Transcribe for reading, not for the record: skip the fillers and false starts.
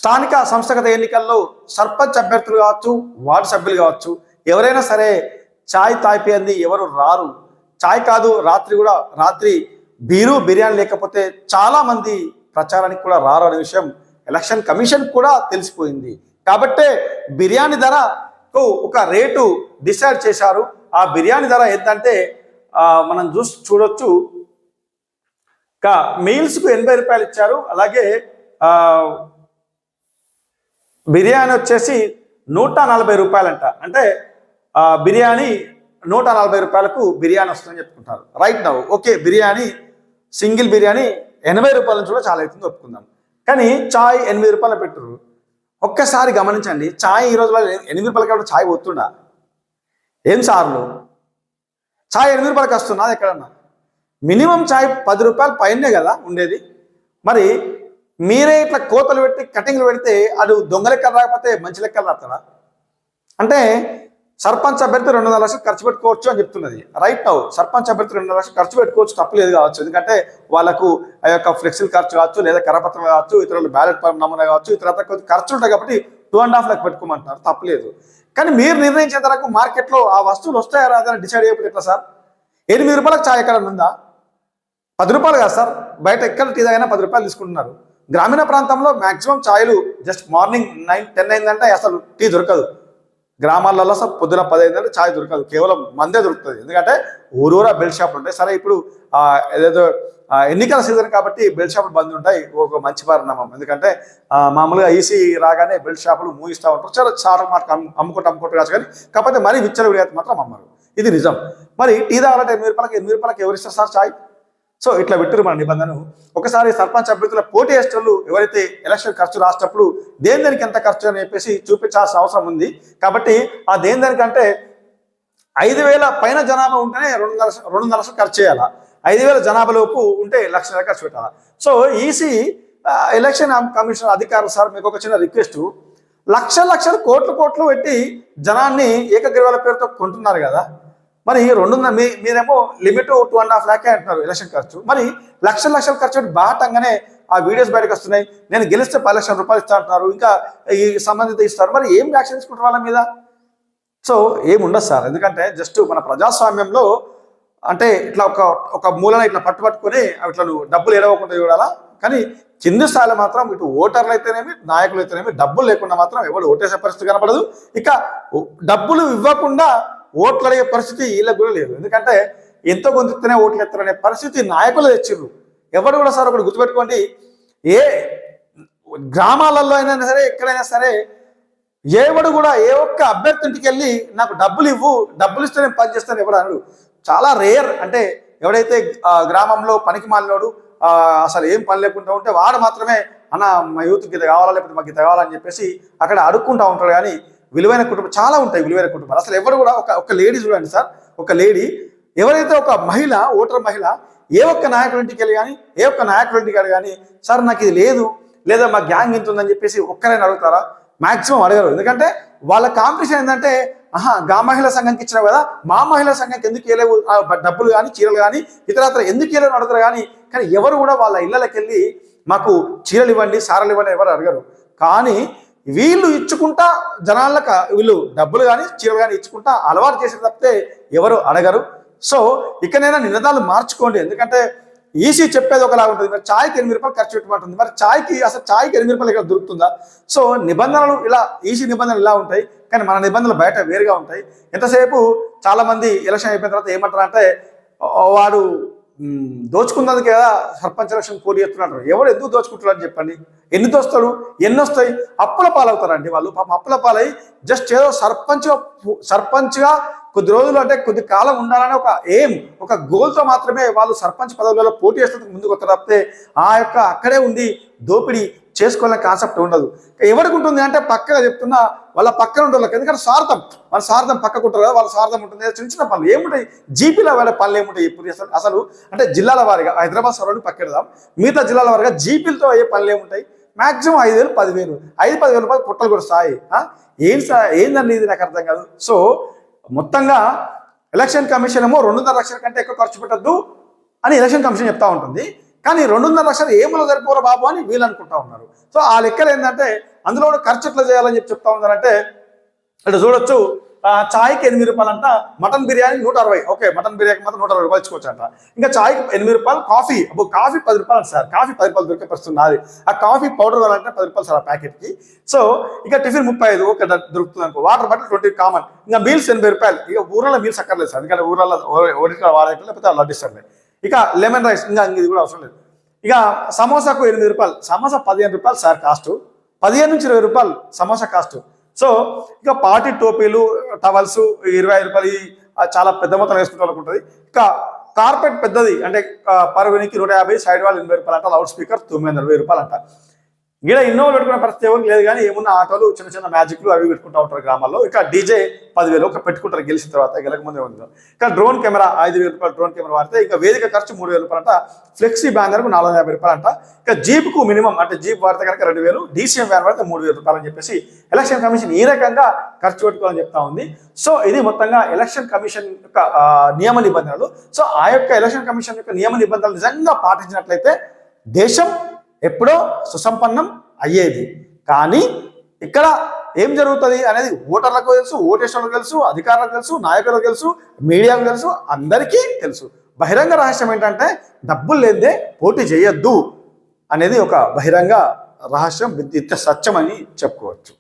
స్థానిక సంస్థాగత ఎన్నికల్లో సర్పంచ్ అభ్యర్థులు కావచ్చు, వార్డు సభ్యులు కావచ్చు, ఎవరైనా సరే చాయ్ తాగిపోయింది ఎవరు రారు. చాయ్ కాదు, రాత్రి బీరు బిర్యానీ లేకపోతే చాలా మంది ప్రచారానికి కూడా రారు అనే విషయం ఎలక్షన్ కమిషన్ కూడా తెలిసిపోయింది. కాబట్టే బిర్యానీ ధరకు ఒక రేటు డిసైడ్ చేశారు. ఆ బిర్యానీ ధర ఏంటంటే మనం చూడొచ్చు. మీల్స్కు 80 రూపాయలు ఇచ్చారు. అలాగే బిర్యానీ వచ్చేసి 140 రూపాయలంట. అంటే బిర్యానీ 140 రూపాయలకు బిర్యానీ వస్తుందని చెప్పుకుంటారు. Right now okay, biryani single biryani 80 రూపాయల నుంచి కూడా చాలా అవుతుంది, ఒప్పుకుందాం. కానీ చాయ్ 8 రూపాయలు పెట్టరు. ఒక్కసారి గమనించండి, చాయ్ ఈ రోజుల్లో 8 రూపాయలకి కాబట్టి చాయ్ వస్తుండా? ఏం సార్లు చాయ్ 8 రూపాయలకి వస్తున్నది ఎక్కడన్నా? మినిమం చాయ్ 10 రూపాయలు పైనే కదా ఉండేది. మరి మీరే ఇట్లా కోతలు పెట్టి కటింగ్లు పెడితే అది దొంగ లెక్కలు రాకపోతే మంచి లెక్కలు రాస్తాడా? అంటే సర్పంచ్ అభ్యర్థి 200 లక్షలు ఖర్చు పెట్టుకోవచ్చు అని చెప్తున్నది. రైట్ నౌ సర్పంచ్ అభ్యర్థి 200 లక్షలు ఖర్చు పెట్టుకోవచ్చు, తప్పలేదు కావచ్చు. ఎందుకంటే వాళ్ళకు ఆ యొక్క ఫ్లెక్సీలు ఖర్చు కావచ్చు, లేదా కరపత్రం కావచ్చు, ఇతరులు బ్యాలెట్ నమూనా కావచ్చు, ఇతర ఖర్చు ఉంటాయి కాబట్టి 2.5 లక్షలు పెట్టుకోమంటున్నారు, తప్పలేదు. కానీ మీరు నిర్ణయించిన తరకు మార్కెట్లో ఆ వస్తువులు వస్తాయా రాదని డిసైడ్ అయిపోతే ఎట్లా సార్? 8 రూపాయలకు చాయ్ ఎక్కడ ఉందా? 10 రూపాయలు కాదు సార్, బయట ఎక్కడ టీ తాగినా 10 రూపాయలు తీసుకుంటున్నారు. గ్రామీణ ప్రాంతంలో మాక్సిమం చాయ్లు జస్ట్ మార్నింగ్ 9-10 అయిందంటే అసలు టీ దొరకదు. గ్రామాలలో అసలు పొద్దున 10 అయిందంటే చాయ్ దొరకదు, కేవలం మందే దొరుకుతుంది. ఎందుకంటే ఊరూరా బెల్ షాపులు ఉంటాయి. సరే, ఇప్పుడు ఏదేదో ఎన్నికల సీజన్ కాబట్టి బెల్ షాపులు బంద్ ఉంటాయి, ఒక మంచి పరిణామం. ఎందుకంటే మామూలుగా ఈసీ రాగానే బెల్ షాపులు మూగిస్తూ ఉంటారు. చాలా చాలా మాట అమ్ముకుంటూ కాదు, కానీ కాకపోతే మరీ విచ్చలవిడిగా మాత్రం అమ్మరు, ఇది నిజం. మరి టీ తాగాలంటే 8 రూపాయలకి ఎవరు ఇస్తారు సార్ చాయ్? సో ఇట్లా పెట్టారు మన నిబంధన. ఒకసారి సర్పంచ్ అభ్యర్థుల పోటీ చేసేటోళ్ళు ఎవరైతే ఎలక్షన్ ఖర్చు రాసేటప్పుడు దేనికి ఎంత ఖర్చు అని చెప్పేసి చూపించాల్సిన అవసరం ఉంది. కాబట్టి ఆ దేనికంటే 5,000 పైన జనాభా ఉంటేనే 200 లక్షలు ఖర్చు చేయాలా, 5,000 జనాభా లోపు ఉంటే 1,00,000 ఖర్చు పెట్టాలా. సో ఈసీ ఎలక్షన్ కమిషన్ అధికారులు సార్, మీకు ఒక చిన్న రిక్వెస్ట్, లక్షలు కోట్లు పెట్టి జనాన్ని ఏకగ్రీవాల పేరుతో కొంటున్నారు కదా. మరి 200 మీరేమో లిమిట్ 2.5 లాక్ అంటున్నారు ఎలక్షన్ ఖర్చు. మరి లక్షలు ఖర్చు పెట్టి బాటంగానే ఆ వీడియోస్ బయటకు వస్తున్నాయి. నేను గెలిస్తే 10 లక్షల రూపాయలు ఇస్తా అంటున్నారు, ఇంకా ఈ సంబంధిత ఇస్తారు. మరి ఏం యాక్షన్ తీసుకుంటారు వాళ్ళ మీద? సో ఏముండదు సార్. ఎందుకంటే జస్ట్ మన ప్రజాస్వామ్యంలో అంటే ఇట్లా ఒక మూలన ఇట్లా పట్టుకొని ఇట్లా నువ్వు డబ్బులు ఎడవకుండా చూడాలా. కానీ కింది స్థాయిలో మాత్రం ఇటు ఓటర్లు అయితేనేమి, నాయకులు అయితేనేమి డబ్బులు లేకుండా మాత్రం ఎవరు ఓటేసే పరిస్థితి కనపడదు. ఇక డబ్బులు ఇవ్వకుండా ఓట్లు అడిగే పరిస్థితి వీళ్ళకి కూడా లేదు. ఎందుకంటే ఎంతో కొంతనే ఓట్లు ఎత్తారనే పరిస్థితి నాయకులు తెచ్చిర్రు. ఎవరు కూడా సార్ ఒకటి గుర్తుపెట్టుకోండి, ఏ గ్రామాలలో అయినా సరే, ఎక్కడైనా సరే, ఎవడు కూడా ఏ ఒక్క అభ్యర్థి ఇంటికి వెళ్ళి నాకు డబ్బులు ఇవ్వు, డబ్బులు ఇస్తే నేను పని చేస్తాను ఎవడు అనడు. చాలా రేర్. అంటే ఎవడైతే గ్రామంలో పనికి మాలినోడు అసలు ఏం పని లేకుండా ఉంటే వాడు మాత్రమే అన్న మా యూత్కి ఇది కావాలా, లేకపోతే మాకు ఇది కావాలని చెప్పేసి అక్కడ అడుక్కుంటూ ఉంటాడు. కానీ విలువైన కుటుంబం చాలా ఉంటాయి, విలువైన కుటుంబాలు. అసలు ఎవరు కూడా ఒక లేడీ చూడండి సార్, ఒక లేడీ ఎవరైతే ఒక మహిళ, ఓటర్ మహిళ ఏ ఒక్క నాయకుడి ఇంటికి వెళ్ళి కానీ, ఏ ఒక్క నాయకుడి ఇంటికి వెళ్ళి కానీ సార్ నాకు ఇది లేదు, లేదా మా గ్యాంగ్ ఇంత ఉందని చెప్పేసి ఒక్కరైనా అడుగుతారా? మాక్సిమం అడగరు. ఎందుకంటే వాళ్ళ కాంపిటీషన్ ఏంటంటే, గా మహిళా సంఘానికి ఇచ్చినావు కదా, మా మహిళా సంఘానికి ఎందుకు వెళ్ళలేవు డబ్బులు కానీ, చీరలు కానీ, ఇతరత్ర ఎందుకు వెళ్ళని అడుగుతారు. కానీ ఎవరు కూడా వాళ్ళ ఇళ్ళకి వెళ్ళి మాకు చీరలు ఇవ్వండి, సారలు ఇవ్వండి ఎవరు అడగరు. కానీ వీళ్ళు ఇచ్చుకుంటా జనాలకు వీళ్ళు డబ్బులు కానీ, చీరలు కానీ ఇచ్చుకుంటా అలవాటు చేసే తప్పితే ఎవరు అడగరు. సో ఇకనైనా నినాదాలు మార్చుకోండి. ఎందుకంటే ఈసీ చెప్పేది ఒకలా ఉంటుంది, మరి చాయ్కి 8 రూపాయలు ఖర్చు పెట్టమంటుంది. మరి చాయ్కి 8 రూపాయలు ఇక్కడ దొరుకుతుందా? సో నిబంధనలు ఇలా, ఈసీ నిబంధనలు ఇలా ఉంటాయి, కానీ మన నిబంధనలు బయట వేరుగా ఉంటాయి. ఎంతసేపు చాలామంది ఎలక్షన్ అయిపోయిన తర్వాత ఏమంటారంటే వాడు దోచుకున్నది కదా సర్పంచ్ ఎలక్షన్ పోటీ చేస్తున్నారు. ఎవరు ఎందుకు దోచుకుంటున్నారని చెప్పండి. ఎన్ని దోస్తాడు, ఎన్ని వస్తాయి? అప్పుల పాలవుతారండి వాళ్ళు. పాపం అప్పుల పాలై జస్ట్ ఏదో సర్పంచ్గా కొద్ది రోజులు, అంటే కొద్ది కాలం ఉండాలని ఒక గోల్తో మాత్రమే వాళ్ళు సర్పంచ్ పదవులలో పోటీ చేసేందుకు ముందుకు వస్తారు తప్పితే అక్కడే ఉండి దోపిడీ చేసుకోవాలనే కాన్సెప్ట్ ఉండదు. ఎవరికి ఉంటుంది అంటే పక్కగా చెప్తున్నా వాళ్ళ పక్కన ఉండే వాళ్ళకి. ఎందుకంటే వాళ్ళ స్వార్థం పక్కకుంటారు కదా, వాళ్ళ స్వార్థం ఉంటుంది. చిన్న పనులు ఏముంటాయి, జీపీలో వాళ్ళ పనులు ఏముంటాయి ఇప్పుడు అసలు? అంటే జిల్లాల వారిగా హైదరాబాద్ సరౌండింగ్ పక్కెడదాం, మిగతా జిల్లాల వారిగా జీపీలతో ఏ పనులు ఏముంటాయి? మాక్సిమం 5,000, 10,000, 5-10,000 రూపాయలు పుట్టలు కూడా స్థాయి. ఏందండి ఇది? నాకు అర్థం కాదు. సో మొత్తంగా ఎలక్షన్ కమిషన్ ఏమో 2.5 లక్షల కంటే ఎక్కువ ఖర్చు పెట్టద్దు అని ఎలక్షన్ కమిషన్ చెప్తా ఉంటుంది. కానీ 2.5 లక్షలు ఏములో సరిపోరా బాబు అని వీళ్ళు అనుకుంటా ఉన్నారు. సో ఆ లెక్కలు ఏంటంటే అందులో కూడా ఖర్చు ఎట్లా చేయాలని చెప్తా ఉన్నారంటే ఇట్లా చూడొచ్చు. చాయ్కి 8 రూపాయలంట, mutton biryani 160. Okay, mutton biryani మాత్రం 160 రూపాయలు ఇచ్చుకోవచ్చు అంట. ఇంకా చాయ్కి 8 రూపాయలు, కాఫీ కాఫీ 10 రూపాయలు సార్, కాఫీ 10 రూపాయలు దొరికే పరిస్థితుంది అది. ఆ కాఫీ పౌడర్ కావాలంటే 10 రూపాయలు సార్ ఆ ప్యాకెట్కి. సో ఇక టిఫిన్ 35 ఓకే దొరుకుతుంది అనుకో. Water bottle 20 common. ఇంకా మీల్స్ 80 రూపాయలు. ఇక ఊర్లలో మీల్స్ అక్కర్లేదు సార్, ఎందుకంటే ఊర్లలో ఓడిట్లో వాడేట లేకపోతే అలా లడ్డిస్తారు. ఇక లెమన్ రైస్ ఇంకా ఇది కూడా అవసరం లేదు. ఇక సమోసాకు 8 రూపాయలు, సమోసా 15 రూపాయలు సార్ కాస్ట్, 15 నుంచి 20 రూపాయలు సమోసా కాస్ట్. సో ఇక పార్టీ టోపీలు, టవల్స్ 25 రూపాయలు, చాలా పెద్ద మొత్తం వేసుకుంటే వాళ్ళకు ఉంటుంది. ఇక కార్పెట్ పెద్దది అంటే పరుగునికి 150, సైడ్ వాళ్ళు 80 రూపాయలు అంట, లౌడ్ స్పీకర్ 920 రూపాయలు అంట. ఇక్కడ ఇన్నోవా పెట్టుకునే పరిస్థితి ఎవరికి లేదు, కానీ ఏమున్న ఆటోలు చిన్న చిన్న మ్యాజిక్లు అవి పెట్టుకుంటూ ఉంటారు గ్రామాల్లో. ఇక డీజే 10,000 ఒక పెట్టుకుంటారు గెలిచిన తర్వాత, గెలకముందే ఉంది. ఇక డ్రోన్ కెమెరా 5,000 రూపాయలు డ్రోన్ కెమెరా వాడితే. ఇక వేదిక ఖర్చు 3,000 రూపాయలు అంట, ఫ్లెక్సీ బ్యానర్కు 450 రూపాయలు అంట. ఇక జీప్కు మినిమం అంటే జీప్ వాడితే కనుక 2,000, డీసీఎం వ్యాన్ వాడితే 3,000 రూపాయలు అని చెప్పేసి ఎలక్షన్ కమిషన్ ఈ రకంగా ఖర్చు పెట్టుకోవాలని చెప్తా ఉంది. సో ఇది మొత్తంగా ఎలక్షన్ కమిషన్ యొక్క నియమ నిబంధనలు. సో ఆ యొక్క ఎలక్షన్ కమిషన్ యొక్క నియమ నిబంధనలు నిజంగా పాటించినట్లయితే దేశం ఎప్పుడో సుసంపన్నం అయ్యేది. కానీ ఇక్కడ ఏం జరుగుతుంది అనేది ఓటర్లకు తెలుసు, ఓటేషన్లకు తెలుసు, అధికారులకు తెలుసు, నాయకులకు తెలుసు, మీడియాకు తెలుసు, అందరికీ తెలుసు. బహిరంగ రహస్యం ఏంటంటే డబ్బులు లేదే పోటీ చేయొద్దు అనేది ఒక బహిరంగ రహస్యం, నిత్య సత్యం అని చెప్పుకోవచ్చు.